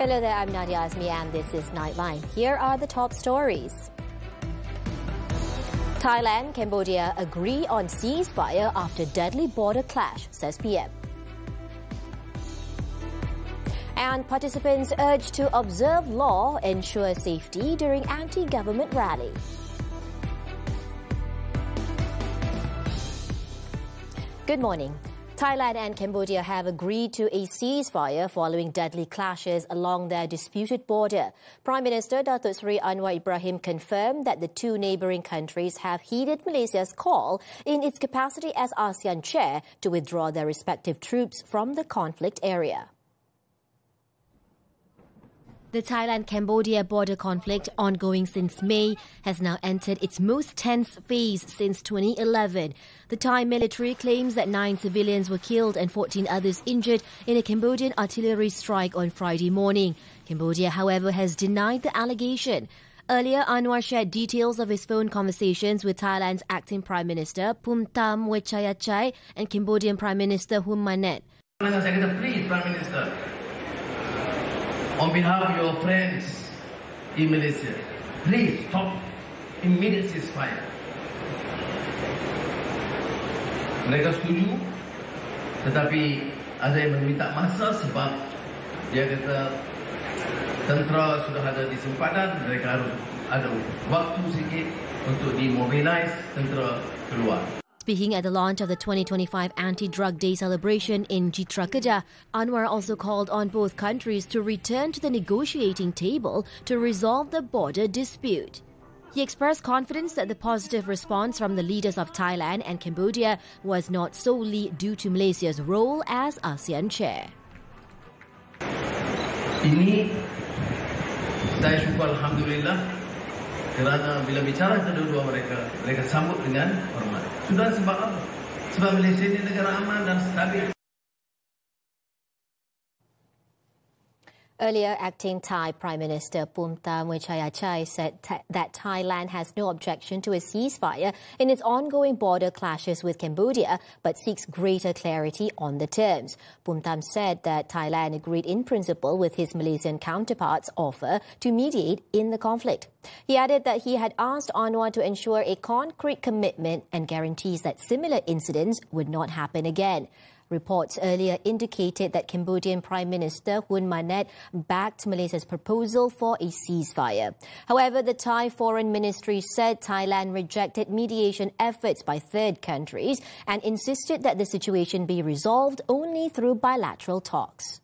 Hello there, I'm Nadia Azmi and this is Nightline. Here are the top stories. Thailand, Cambodia agree on ceasefire after deadly border clash, says PM. And participants urged to observe law, ensure safety during anti-government rally. Good morning. Thailand and Cambodia have agreed to a ceasefire following deadly clashes along their disputed border. Prime Minister Datuk Seri Anwar Ibrahim confirmed that the two neighbouring countries have heeded Malaysia's call in its capacity as ASEAN chair to withdraw their respective troops from the conflict area. The Thailand-Cambodia border conflict, ongoing since May, has now entered its most tense phase since 2011. The Thai military claims that 9 civilians were killed and 14 others injured in a Cambodian artillery strike on Friday morning. Cambodia, however, has denied the allegation. Earlier, Anwar shared details of his phone conversations with Thailand's acting Prime Minister Phumtham Wechayachai and Cambodian Prime Minister Hun Manet. Please, Prime Minister, on behalf of your friends in Malaysia, please stop immediate ceasefire. Mereka setuju, tetapi ada yang meminta masa sebab dia kata tentera sudah ada di sempadan, mereka harus ada waktu sikit untuk dimobilize tentera keluar. Speaking at the launch of the 2025 Anti-Drug Day celebration in Jitrakada, Anwar also called on both countries to return to the negotiating table to resolve the border dispute. He expressed confidence that the positive response from the leaders of Thailand and Cambodia was not solely due to Malaysia's role as ASEAN chair. Ini saya syukur alhamdulillah kerana bila bicara kedua-dua mereka sambut dengan hormat. Sudah sebab apa? Sebab Malaysia ini negara aman dan stabil. Earlier, acting Thai Prime Minister Phumtham Wechayachai said that Thailand has no objection to a ceasefire in its ongoing border clashes with Cambodia, but seeks greater clarity on the terms. Phumtham said that Thailand agreed in principle with his Malaysian counterpart's offer to mediate in the conflict. He added that he had asked Anwar to ensure a concrete commitment and guarantees that similar incidents would not happen again. Reports earlier indicated that Cambodian Prime Minister Hun Manet backed Malaysia's proposal for a ceasefire. However, the Thai Foreign Ministry said Thailand rejected mediation efforts by third countries and insisted that the situation be resolved only through bilateral talks.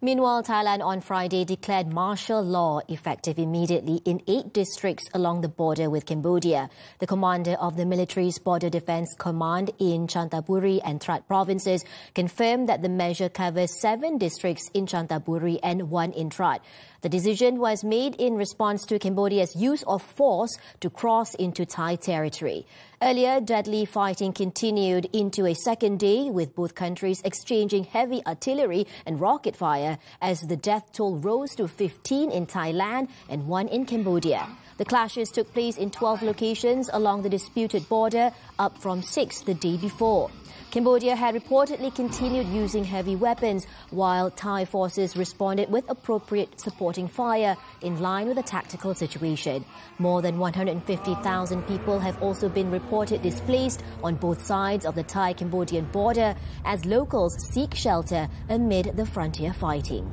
Meanwhile, Thailand on Friday declared martial law effective immediately in 8 districts along the border with Cambodia. The commander of the military's Border Defence Command in Chanthaburi and Trat provinces confirmed that the measure covers 7 districts in Chanthaburi and 1 in Trat. The decision was made in response to Cambodia's use of force to cross into Thai territory. Earlier, deadly fighting continued into a second day, with both countries exchanging heavy artillery and rocket fire as the death toll rose to 15 in Thailand and 1 in Cambodia. The clashes took place in 12 locations along the disputed border, up from 6 the day before. Cambodia had reportedly continued using heavy weapons, while Thai forces responded with appropriate supporting fire in line with the tactical situation. More than 150,000 people have also been reported displaced on both sides of the Thai-Cambodian border as locals seek shelter amid the frontier fighting.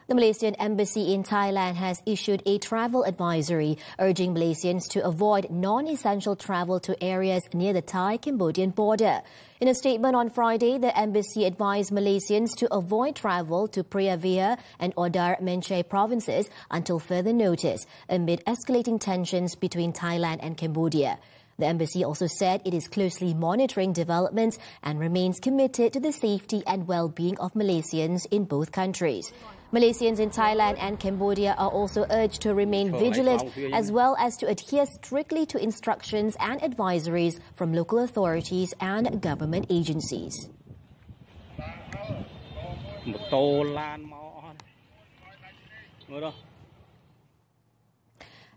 The Malaysian Embassy in Thailand has issued a travel advisory urging Malaysians to avoid non-essential travel to areas near the Thai-Cambodian border. In a statement on Friday, the embassy advised Malaysians to avoid travel to Preah Vihear and Odar Menchay provinces until further notice, amid escalating tensions between Thailand and Cambodia. The embassy also said it is closely monitoring developments and remains committed to the safety and well-being of Malaysians in both countries. Malaysians in Thailand and Cambodia are also urged to remain vigilant as well as to adhere strictly to instructions and advisories from local authorities and government agencies.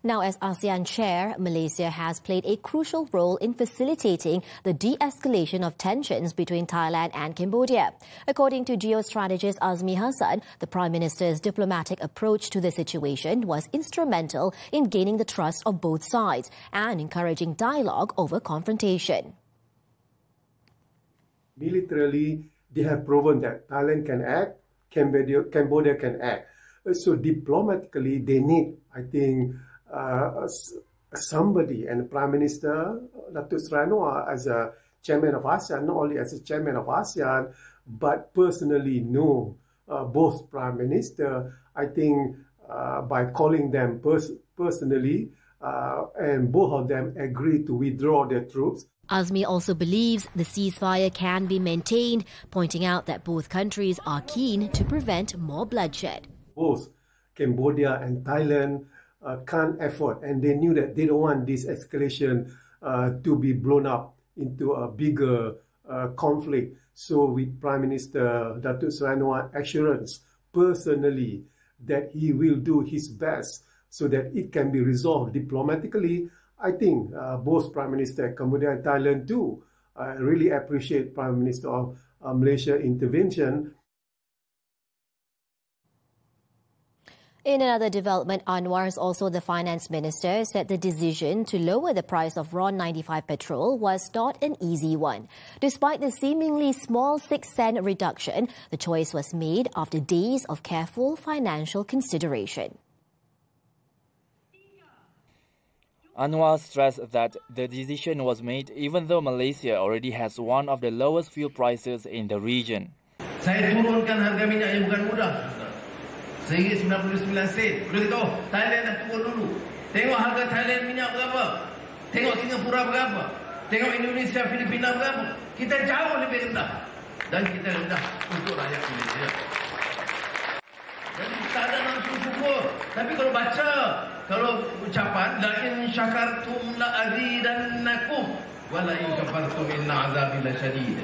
Now, as ASEAN chair, Malaysia has played a crucial role in facilitating the de-escalation of tensions between Thailand and Cambodia. According to geostrategist Azmi, the Prime Minister's diplomatic approach to the situation was instrumental in gaining the trust of both sides and encouraging dialogue over confrontation. Militarily, they have proven that Thailand can act, Cambodia can act. So diplomatically, they need, I think, somebody, and Prime Minister Datuk Seri Anwar as a chairman of ASEAN, not only as a chairman of ASEAN, but personally know both Prime Minister, I think by calling them personally, and both of them agree to withdraw their troops. Azmi also believes the ceasefire can be maintained, pointing out that both countries are keen to prevent more bloodshed. Both Cambodia and Thailand can't afford, and they knew that they don't want this escalation to be blown up into a bigger conflict. So with Prime Minister Datuk Seri Anwar assurance personally that he will do his best so that it can be resolved diplomatically, I think both Prime Minister Cambodia and Thailand do really appreciate Prime Minister of Malaysia intervention. In another development, Anwar, also the finance minister, said the decision to lower the price of RON 95 petrol was not an easy one. Despite the seemingly small 6-cent reduction, the choice was made after days of careful financial consideration. Anwar stressed that the decision was made even though Malaysia already has one of the lowest fuel prices in the region. Saya turunkan harga minyak yang bukan mudah. RM1.99. Boleh tahu, Thailand dah turun dulu. Tengok harga Thailand minyak berapa. Tengok Singapura berapa. Tengok Indonesia, Filipina berapa. Kita jauh lebih rendah. Dan kita rendah untuk rakyat Malaysia. Jadi tak ada langsung syukur. Tapi kalau ucapan, la'in syakartum la'azidannakum wa la'in kafartum inna azabi lasyadid.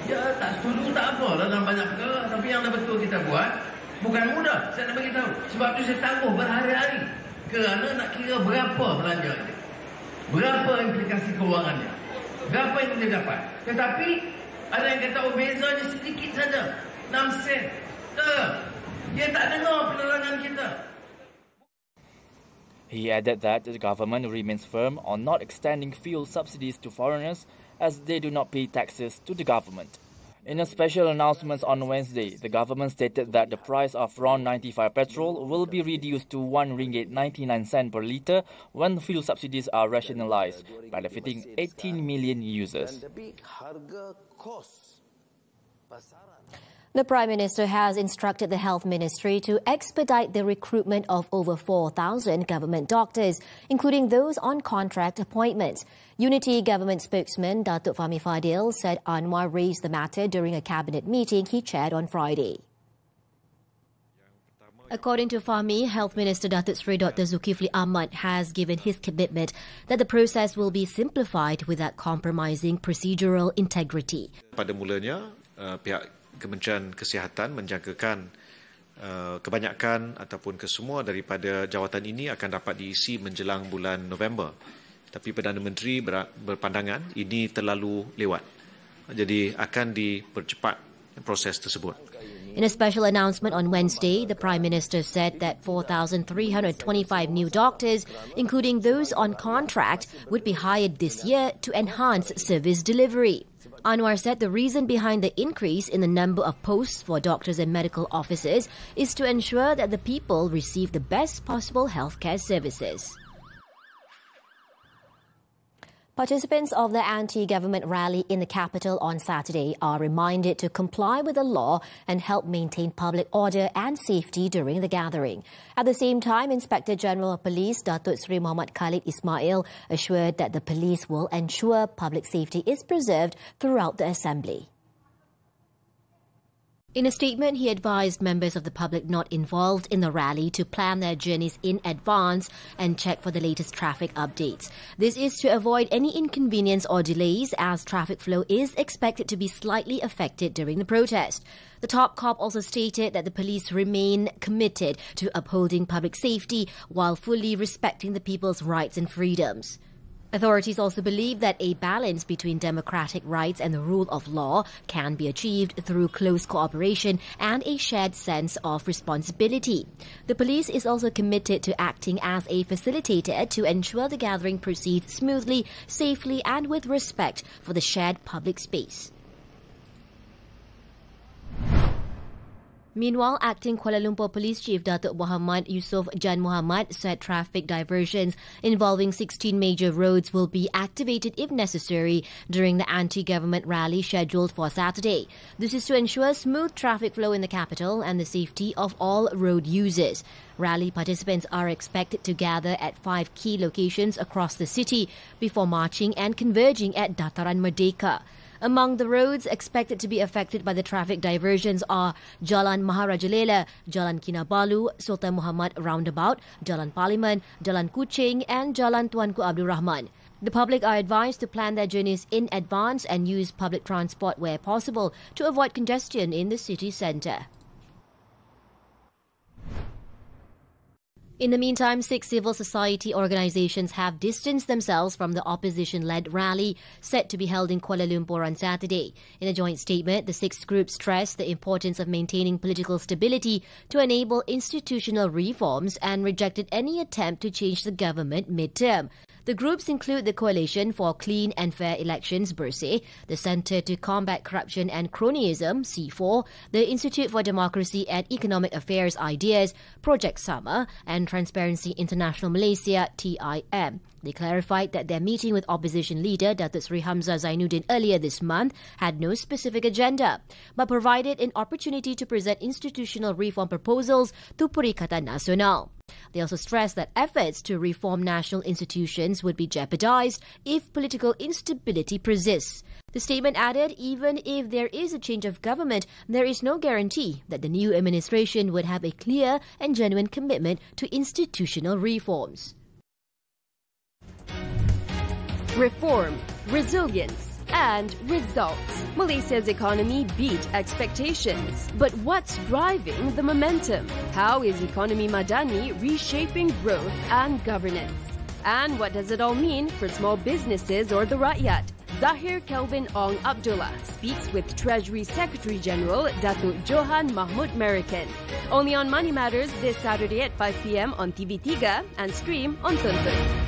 Ya, tak setuju tak apa lah dalam banyak perkara. Tapi yang dah betul kita buat, bukan mudah, saya nak bagi tahu. Sebab tu saya tangguh berhari-hari. Kerana nak kira berapa belanja dia. Berapa implikasi kewangannya. Berapa yang boleh dapat. Tetapi, ada yang kata, oh bezanya sedikit saja. 6 sen. Dia tak dengar penerangan kita. He added that the government remains firm on not extending fuel subsidies to foreigners as they do not pay taxes to the government. In a special announcement on Wednesday, the government stated that the price of RON 95 petrol will be reduced to RM1.99 per litre when fuel subsidies are rationalised, benefiting 18 million users. The Prime Minister has instructed the Health Ministry to expedite the recruitment of over 4,000 government doctors, including those on contract appointments. Unity Government spokesman Datuk Fahmi Fadil said Anwar raised the matter during a cabinet meeting he chaired on Friday. According to Fahmi, Health Minister Datuk Seri Dr. Zulkifli Ahmad has given his commitment that the process will be simplified without compromising procedural integrity. Pada mulanya, pihak Kementerian Kesihatan menjangkakan kebanyakan ataupun kesemua daripada jawatan ini akan dapat diisi menjelang bulan November. Tapi Perdana Menteri berpandangan ini terlalu lewat. Jadi akan dipercepat proses tersebut. In a special announcement on Wednesday, the Prime Minister said that 4,325 new doctors, including those on contract, would be hired this year to enhance service delivery. Anwar said the reason behind the increase in the number of posts for doctors and medical officers is to ensure that the people receive the best possible healthcare services. Participants of the anti-government rally in the capital on Saturday are reminded to comply with the law and help maintain public order and safety during the gathering. At the same time, Inspector General of Police Datuk Seri Muhammad Khalid Ismail assured that the police will ensure public safety is preserved throughout the assembly. In a statement, he advised members of the public not involved in the rally to plan their journeys in advance and check for the latest traffic updates. This is to avoid any inconvenience or delays, as traffic flow is expected to be slightly affected during the protest. The top cop also stated that the police remain committed to upholding public safety while fully respecting the people's rights and freedoms. Authorities also believe that a balance between democratic rights and the rule of law can be achieved through close cooperation and a shared sense of responsibility. The police is also committed to acting as a facilitator to ensure the gathering proceeds smoothly, safely, and with respect for the shared public space. Meanwhile, acting Kuala Lumpur Police Chief Datuk Muhammad Yusof Jan Muhammad said traffic diversions involving 16 major roads will be activated if necessary during the anti-government rally scheduled for Saturday. This is to ensure smooth traffic flow in the capital and the safety of all road users. Rally participants are expected to gather at 5 key locations across the city before marching and converging at Dataran Merdeka. Among the roads expected to be affected by the traffic diversions are Jalan Maharajalela, Jalan Kinabalu, Sultan Muhammad Roundabout, Jalan Parlimen, Jalan Kuching and Jalan Tuanku Abdul Rahman. The public are advised to plan their journeys in advance and use public transport where possible to avoid congestion in the city centre. In the meantime, 6 civil society organisations have distanced themselves from the opposition-led rally set to be held in Kuala Lumpur on Saturday. In a joint statement, the 6 groups stressed the importance of maintaining political stability to enable institutional reforms and rejected any attempt to change the government mid-term. The groups include the Coalition for Clean and Fair Elections, BERSE, the Centre to Combat Corruption and Cronyism, C4, the Institute for Democracy and Economic Affairs Ideas, Project Sama, and Transparency International Malaysia, TIM. They clarified that their meeting with opposition leader Datuk Seri Hamzah Zainuddin earlier this month had no specific agenda, but provided an opportunity to present institutional reform proposals to Perikatan Nasional. They also stressed that efforts to reform national institutions would be jeopardized if political instability persists. The statement added, even if there is a change of government, there is no guarantee that the new administration would have a clear and genuine commitment to institutional reforms. Reform, resilience, and results. Malaysia's economy beat expectations. But what's driving the momentum? How is Economy Madani reshaping growth and governance? And what does it all mean for small businesses or the rakyat? Zahir Kelvin Ong Abdullah speaks with Treasury Secretary General Datuk Johan Mahmud Merican. Only on Money Matters this Saturday at 5 p.m. on TV3 and stream on Tuntun.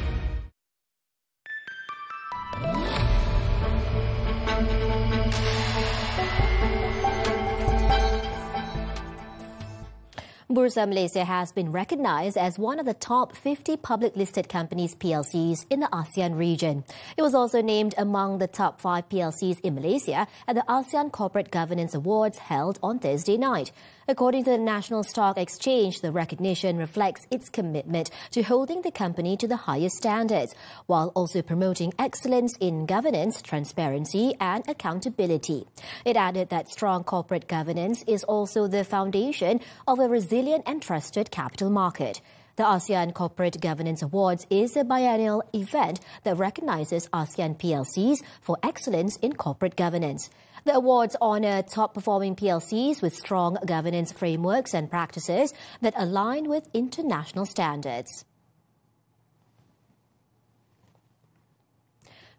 Bursa Malaysia has been recognised as one of the top 50 public listed companies PLCs in the ASEAN region. It was also named among the top 5 PLCs in Malaysia at the ASEAN Corporate Governance Awards held on Thursday night. According to the National Stock Exchange, the recognition reflects its commitment to holding the company to the highest standards, while also promoting excellence in governance, transparency and accountability. It added that strong corporate governance is also the foundation of a resilient and trusted capital market. The ASEAN Corporate Governance Awards is a biennial event that recognizes ASEAN PLCs for excellence in corporate governance. The awards honor top-performing PLCs with strong governance frameworks and practices that align with international standards.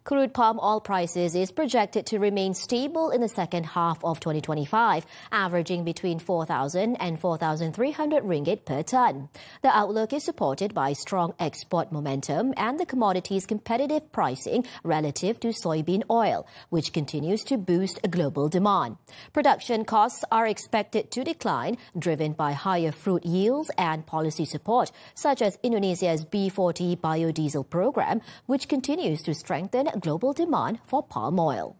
Crude palm oil prices is projected to remain stable in the second half of 2025, averaging between 4,000 and 4,300 ringgit per tonne. The outlook is supported by strong export momentum and the commodity's competitive pricing relative to soybean oil, which continues to boost global demand. Production costs are expected to decline, driven by higher fruit yields and policy support, such as Indonesia's B40 biodiesel program, which continues to strengthen global demand for palm oil.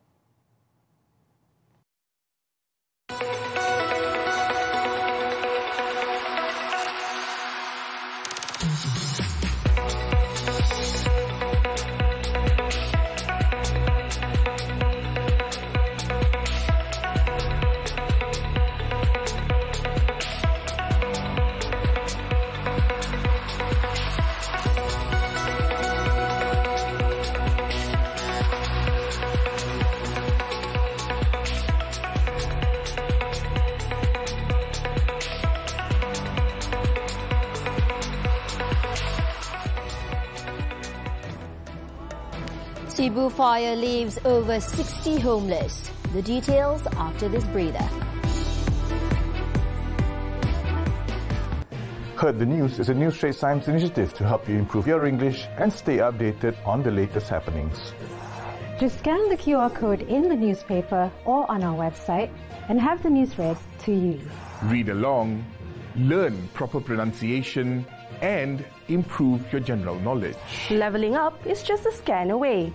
Cebu fire leaves over 60 homeless. The details after this breather. Heard the News is a News Straits Times initiative to help you improve your English and stay updated on the latest happenings. Just scan the QR code in the newspaper or on our website and have the news read to you. Read along, learn proper pronunciation, and improve your general knowledge. Leveling up is just a scan away.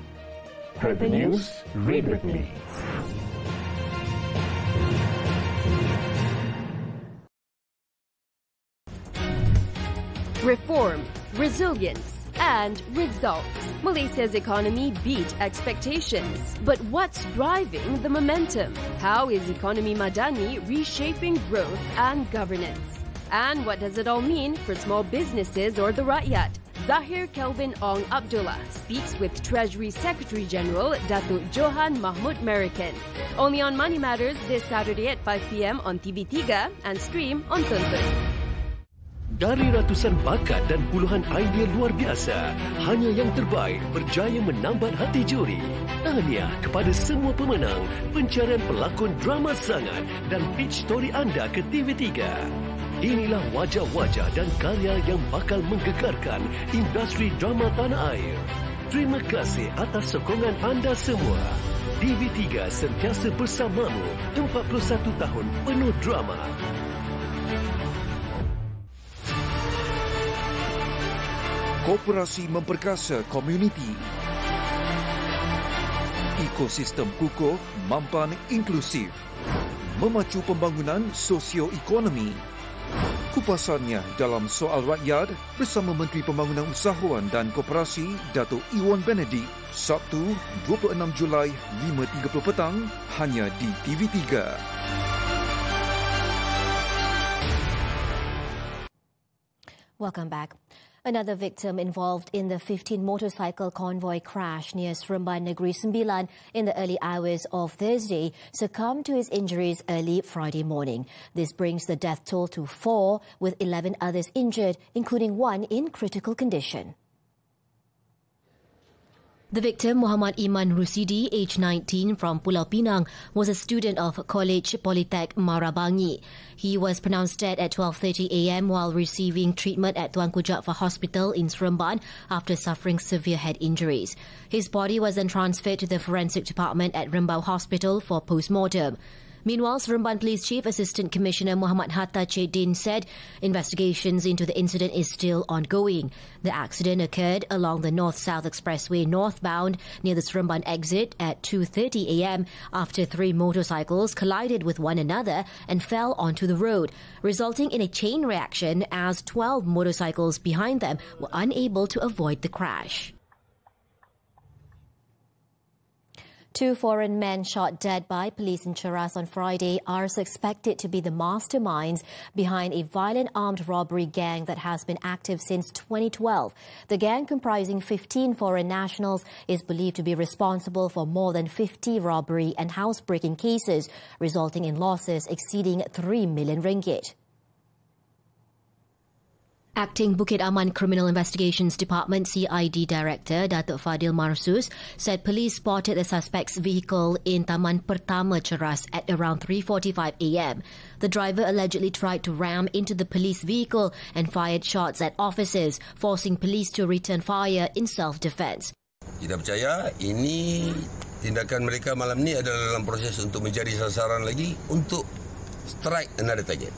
Heard the News? Read with me. Reform, resilience, and results. Malaysia's economy beat expectations. But what's driving the momentum? How is economy Madani reshaping growth and governance? And what does it all mean for small businesses or the rakyat? Zahir Kelvin Ong Abdullah speaks with Treasury Secretary General Datuk Johan Mahmud Merican. Only on Money Matters this Saturday at 5 p.m. on TV3 and stream on Tuntun. Dari ratusan bakat dan puluhan idea luar biasa, hanya yang terbaik berjaya menambat hati juri. Tahniah kepada semua pemenang, pencarian pelakon drama sangat dan pitch story anda ke TV3. Inilah wajah-wajah dan karya yang bakal menggegarkan industri drama tanah air. Terima kasih atas sokongan anda semua. TV3 sentiasa bersamamu 41 tahun penuh drama. Koperasi memperkasa komuniti. Ekosistem kukuh, mampan, inklusif. Memacu pembangunan sosio-ekonomi. Kupasannya dalam soal rakyat bersama Menteri Pembangunan Usahawan dan Koperasi Datuk Iwan Benedict, Sabtu 26 Julai 5.30 petang hanya di TV3. Welcome back. Another victim involved in the 15 motorcycle convoy crash near Seremban Negeri Sembilan in the early hours of Thursday succumbed to his injuries early Friday morning. This brings the death toll to 4, with 11 others injured, including one in critical condition. The victim, Muhammad Iman Rusidi, aged 19, from Pulau Pinang, was a student of College Polytech Marabangi. He was pronounced dead at 12:30 a.m. while receiving treatment at Tuanku Jaafar Hospital in Seremban after suffering severe head injuries. His body was then transferred to the Forensic Department at Rembau Hospital for post-mortem. Meanwhile, Seremban Police Chief Assistant Commissioner Muhammad Hatta Cheddin said investigations into the incident is still ongoing. The accident occurred along the North-South Expressway northbound near the Seremban exit at 2:30 a.m. after 3 motorcycles collided with one another and fell onto the road, resulting in a chain reaction as 12 motorcycles behind them were unable to avoid the crash. 2 foreign men shot dead by police in Cheras on Friday are suspected to be the masterminds behind a violent armed robbery gang that has been active since 2012. The gang, comprising 15 foreign nationals, is believed to be responsible for more than 50 robbery and housebreaking cases, resulting in losses exceeding 3 million ringgit. Acting Bukit Aman Criminal Investigations Department CID Director Datuk Fadil Marsus said police spotted the suspect's vehicle in Taman Pertama Cheras at around 3:45 a.m. The driver allegedly tried to ram into the police vehicle and fired shots at officers, forcing police to return fire in self-defense. Kita percaya ini tindakan mereka malam ni adalah dalam proses untuk mencari sasaran lagi untuk strike another target.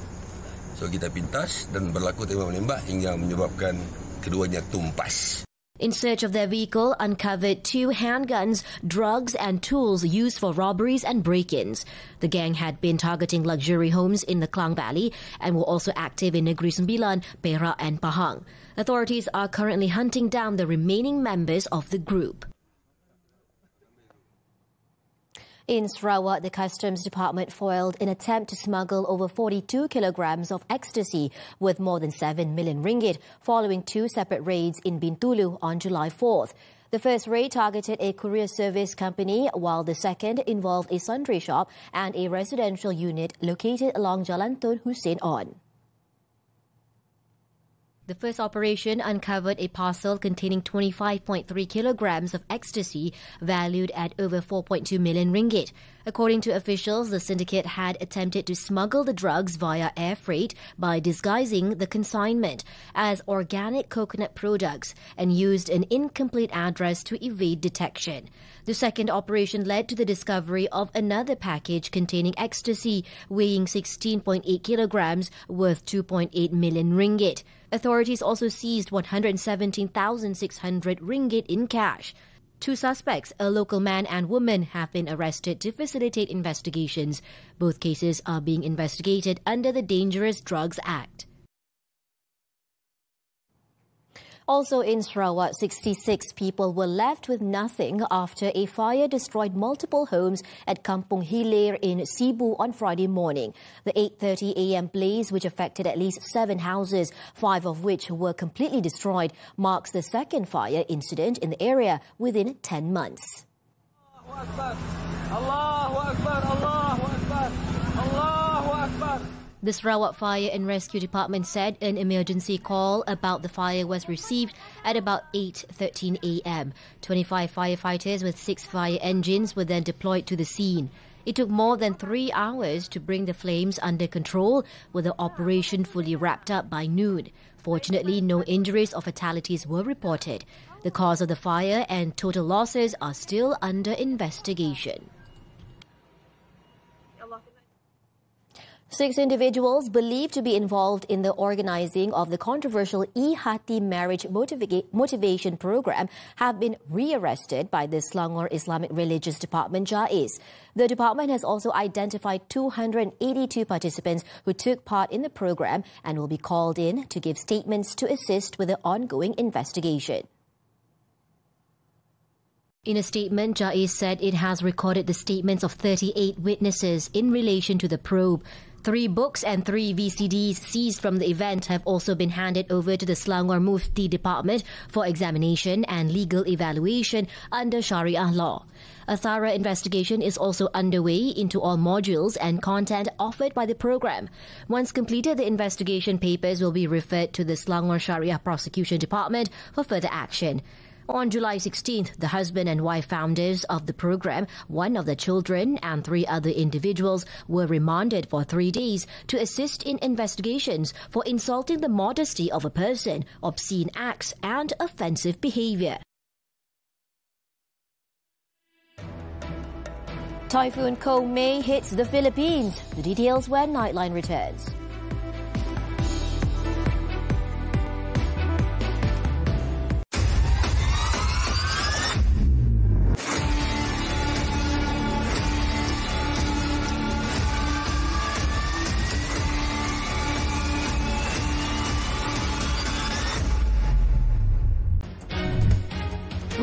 So kita pintas dan berlaku tembak-menembak hingga menyebabkan keduanya tumpas. In search of their vehicle, uncovered 2 handguns, drugs and tools used for robberies and break-ins. The gang had been targeting luxury homes in the Klang Valley and were also active in Negeri Sembilan, Perak and Pahang. Authorities are currently hunting down the remaining members of the group. In Sarawak, the Customs Department foiled an attempt to smuggle over 42 kilograms of ecstasy with more than 7 million ringgit following 2 separate raids in Bintulu on July 4th. The first raid targeted a courier service company, while the second involved a sundry shop and a residential unit located along Jalan Tun Hussein On. The first operation uncovered a parcel containing 25.3 kilograms of ecstasy valued at over 4.2 million ringgit. According to officials, the syndicate had attempted to smuggle the drugs via air freight by disguising the consignment as organic coconut products and used an incomplete address to evade detection. The second operation led to the discovery of another package containing ecstasy weighing 16.8 kilograms worth 2.8 million ringgit. Authorities also seized 117,600 ringgit in cash. 2 suspects, a local man and woman, have been arrested to facilitate investigations. Both cases are being investigated under the Dangerous Drugs Act. Also in Sarawak, 66 people were left with nothing after a fire destroyed multiple homes at Kampung Hilir in Cebu on Friday morning. The 8:30 a.m. blaze, which affected at least 7 houses, 5 of which were completely destroyed, marks the second fire incident in the area within 10 months. Allahu Akbar, Allahu Akbar, Allahu Akbar. The Sarawak Fire and Rescue Department said an emergency call about the fire was received at about 8:13 a.m. 25 firefighters with 6 fire engines were then deployed to the scene. It took more than 3 hours to bring the flames under control, with the operation fully wrapped up by noon. Fortunately, no injuries or fatalities were reported. The cause of the fire and total losses are still under investigation. 6 individuals believed to be involved in the organizing of the controversial Ehati marriage motivation program have been rearrested by the Selangor Islamic Religious Department JAIS. The department has also identified 282 participants who took part in the program and will be called in to give statements to assist with the ongoing investigation. In a statement, JAIS said it has recorded the statements of 38 witnesses in relation to the probe. 3 books and 3 VCDs seized from the event have also been handed over to the Selangor Mufti Department for examination and legal evaluation under Sharia law. A thorough investigation is also underway into all modules and content offered by the program. Once completed, the investigation papers will be referred to the Selangor Sharia Prosecution Department for further action. On July 16th, the husband and wife founders of the program, 1 of the children and 3 other individuals were remanded for 3 days to assist in investigations for insulting the modesty of a person, obscene acts and offensive behavior. Typhoon May hits the Philippines. The details when Nightline returns.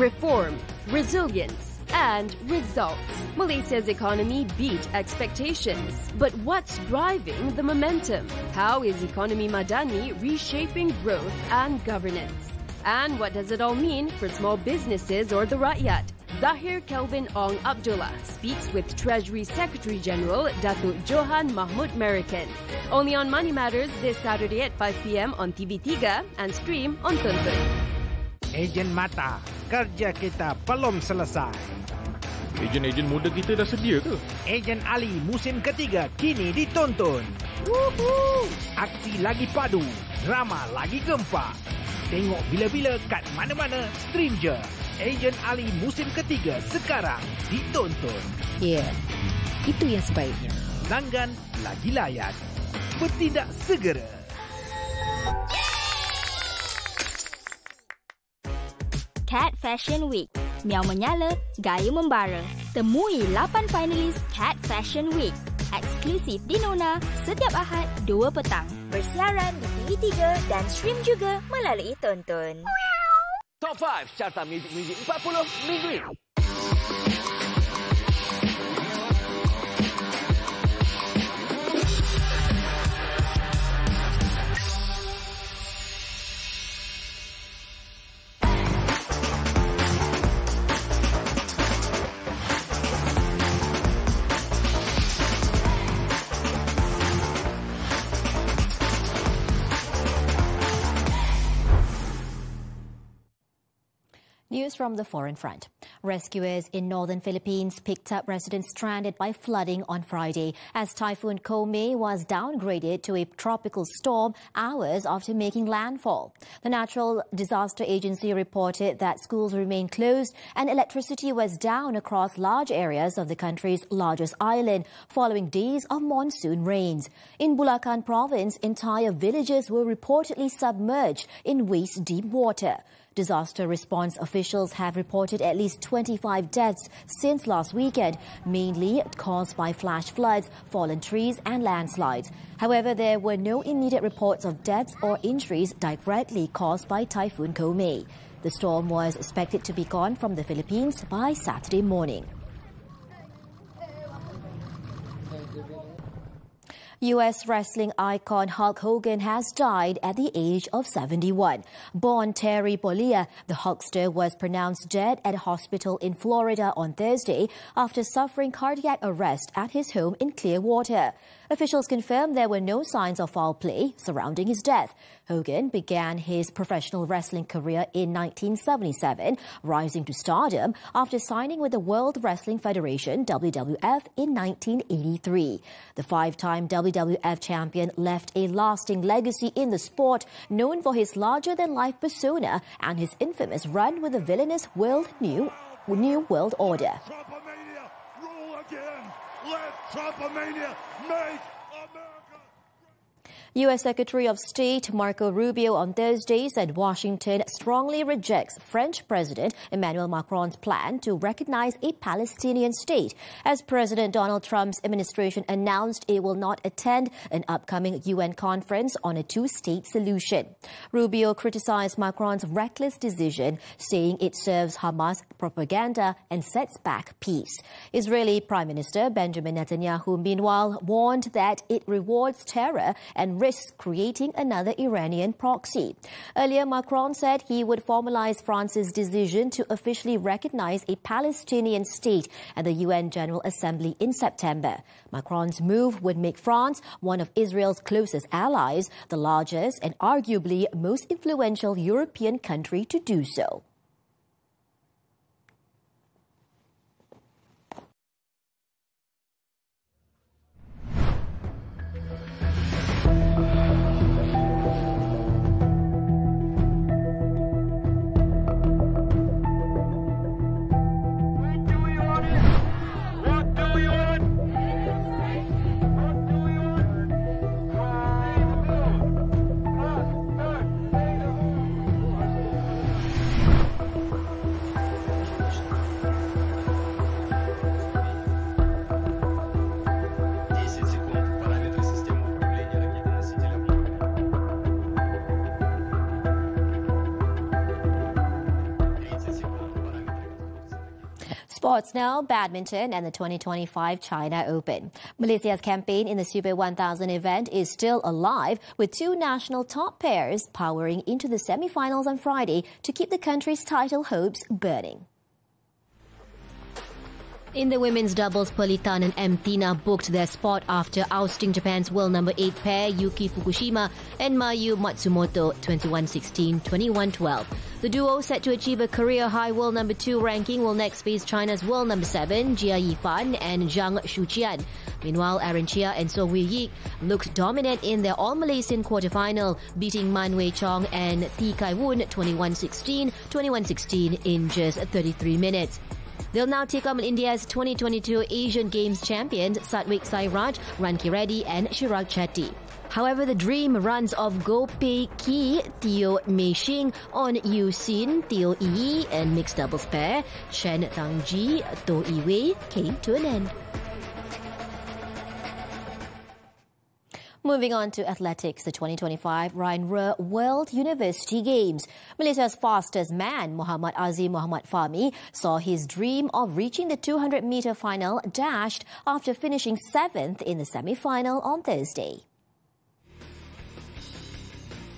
Reform, resilience, and results. Malaysia's economy beat expectations. But what's driving the momentum? How is economi Madani reshaping growth and governance? And what does it all mean for small businesses or the rakyat? Zahir Kelvin Ong Abdullah speaks with Treasury Secretary General Datuk Johan Mahmud Merican. Only on Money Matters this Saturday at 5 p.m. on TV3 and stream on Tuntun. Ejen mata, kerja kita belum selesai. Ejen-ejen muda kita dah sedia ke? Ejen Ali musim ketiga kini ditonton. Woohoo! Aksi lagi padu, drama lagi gempak. Tengok bila-bila kat mana-mana, stream je. Ejen Ali musim ketiga sekarang ditonton. Ya, itu yang sebaiknya. Langgan lagi layan. Bertindak segera. Cat Fashion Week. Miau menyala, gaya membara. Temui 8 finalis Cat Fashion Week. Eksklusif di Nona setiap Ahad 2 petang. Bersiaran di TV3 dan stream juga melalui Tonton. Top 5 Carta Muzik 40 minggu ini. news from the foreign front. Rescuers in northern Philippines picked up residents stranded by flooding on Friday as Typhoon Convoy was downgraded to a tropical storm hours after making landfall. The Natural Disaster Agency reported that schools remained closed and electricity was down across large areas of the country's largest island following days of monsoon rains. In Bulacan province, entire villages were reportedly submerged in waist-deep water. Disaster response officials have reported at least 25 deaths since last weekend, mainly caused by flash floods, fallen trees and landslides. However, there were no immediate reports of deaths or injuries directly caused by Typhoon Convoy. The storm was expected to be gone from the Philippines by Saturday morning. U.S. wrestling icon Hulk Hogan has died at the age of 71. Born Terry Bollea, the Hulkster was pronounced dead at a hospital in Florida on Thursday after suffering cardiac arrest at his home in Clearwater. Officials confirmed there were no signs of foul play surrounding his death. Hogan began his professional wrestling career in 1977, rising to stardom after signing with the World Wrestling Federation, WWF, in 1983. The five-time WWF champion left a lasting legacy in the sport, known for his larger-than-life persona and his infamous run with the villainous New World Order. Trumpomania, rule again. Let Trumpomania make America. U.S. Secretary of State Marco Rubio on Thursday said Washington strongly rejects French President Emmanuel Macron's plan to recognize a Palestinian state, as President Donald Trump's administration announced it will not attend an upcoming UN conference on a two-state solution. Rubio criticized Macron's reckless decision, saying it serves Hamas propaganda and sets back peace. Israeli Prime Minister Benjamin Netanyahu, meanwhile, warned that it rewards terror and risks creating another Iranian proxy. Earlier, Macron said he would formalize France's decision to officially recognize a Palestinian state at the UN General Assembly in September. Macron's move would make France one of Israel's closest allies, the largest and arguably most influential European country to do so. Sports now, badminton and the 2025 China Open. Malaysia's campaign in the Super 1000 event is still alive, with two national top pairs powering into the semi-finals on Friday to keep the country's title hopes burning. In the women's doubles, Politan and M. Tina booked their spot after ousting Japan's world number 8 pair Yuki Fukushima and Mayu Matsumoto 21-16, 21-12. The duo, set to achieve a career-high world number 2 ranking, will next face China's world number 7 Jia Yifan and Zhang Shuqian. Meanwhile, Aaron Chia and So Hui Yik looked dominant in their all-Malaysian quarterfinal, beating Man Wei Chong and Thi Kai Woon 21-16, 21-16 in just 33 minutes. They'll now take on India's 2022 Asian Games champions Satwik Sairaj, Ranki Reddy and Chirag Chetty. However, the dream runs of Goh Pei Ki, Teo Mei Xing on Yu Xin, Teo Yi and mixed doubles pair Chen Tangji, To Yi Wei came to an end. Moving on to athletics, the 2025 Ryan Re World University Games. Malaysia's fastest man, Muhammad Azmi Muhammad Fahmi, saw his dream of reaching the 200-meter final dashed after finishing 7th in the semi-final on Thursday.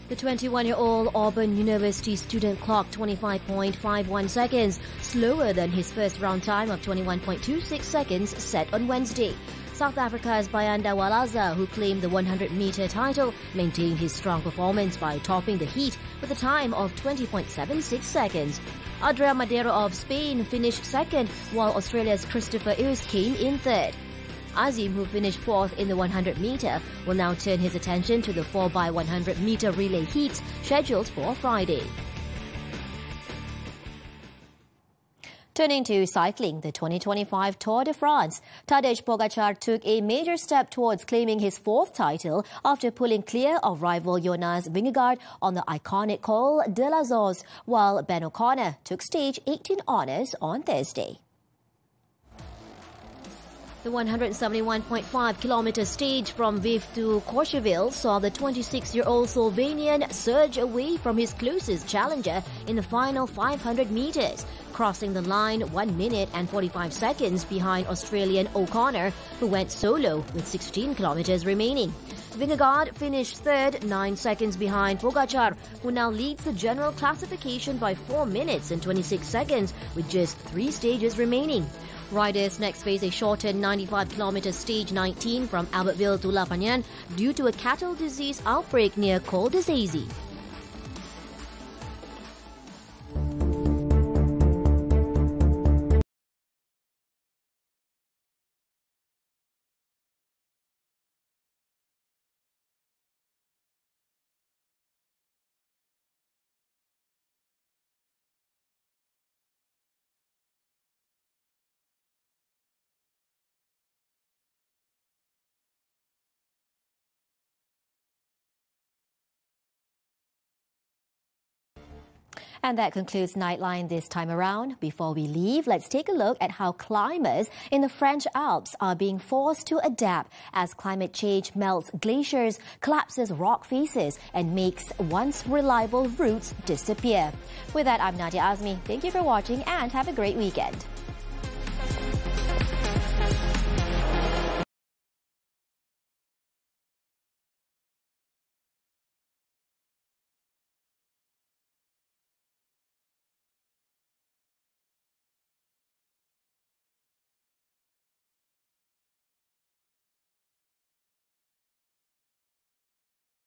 The 21-year-old Auburn University student clocked 25.51 seconds, slower than his first round time of 21.26 seconds set on Wednesday. South Africa's Bayanda Walaza, who claimed the 100-meter title, maintained his strong performance by topping the heat with a time of 20.76 seconds. Adria Madero of Spain finished second, while Australia's Christopher Hughes came in third. Azmi, who finished fourth in the 100-metre, will now turn his attention to the 4x100-metre relay heats scheduled for Friday. Turning to cycling, the 2025 Tour de France, Tadej Pogačar took a major step towards claiming his fourth title after pulling clear of rival Jonas Vingegaard on the iconic Col de l'Azores, while Ben O'Connor took stage 18 honours on Thursday. The 171.5-kilometre stage from Vif to Courchevel saw the 26-year-old Slovenian surge away from his closest challenger in the final 500 metres, crossing the line 1 minute and 45 seconds behind Australian O'Connor, who went solo with 16 kilometres remaining. Vingegaard finished third, 9 seconds behind Pogačar, who now leads the general classification by 4 minutes and 26 seconds with just 3 stages remaining. Riders next face a shortened 95-kilometre stage 19 from Albertville to La Panyan due to a cattle disease outbreak near Col de Zazy. And that concludes Nightline this time around. Before we leave, let's take a look at how climbers in the French Alps are being forced to adapt as climate change melts glaciers, collapses rock faces, and makes once reliable routes disappear. With that, I'm Nadia Azmi. Thank you for watching and have a great weekend.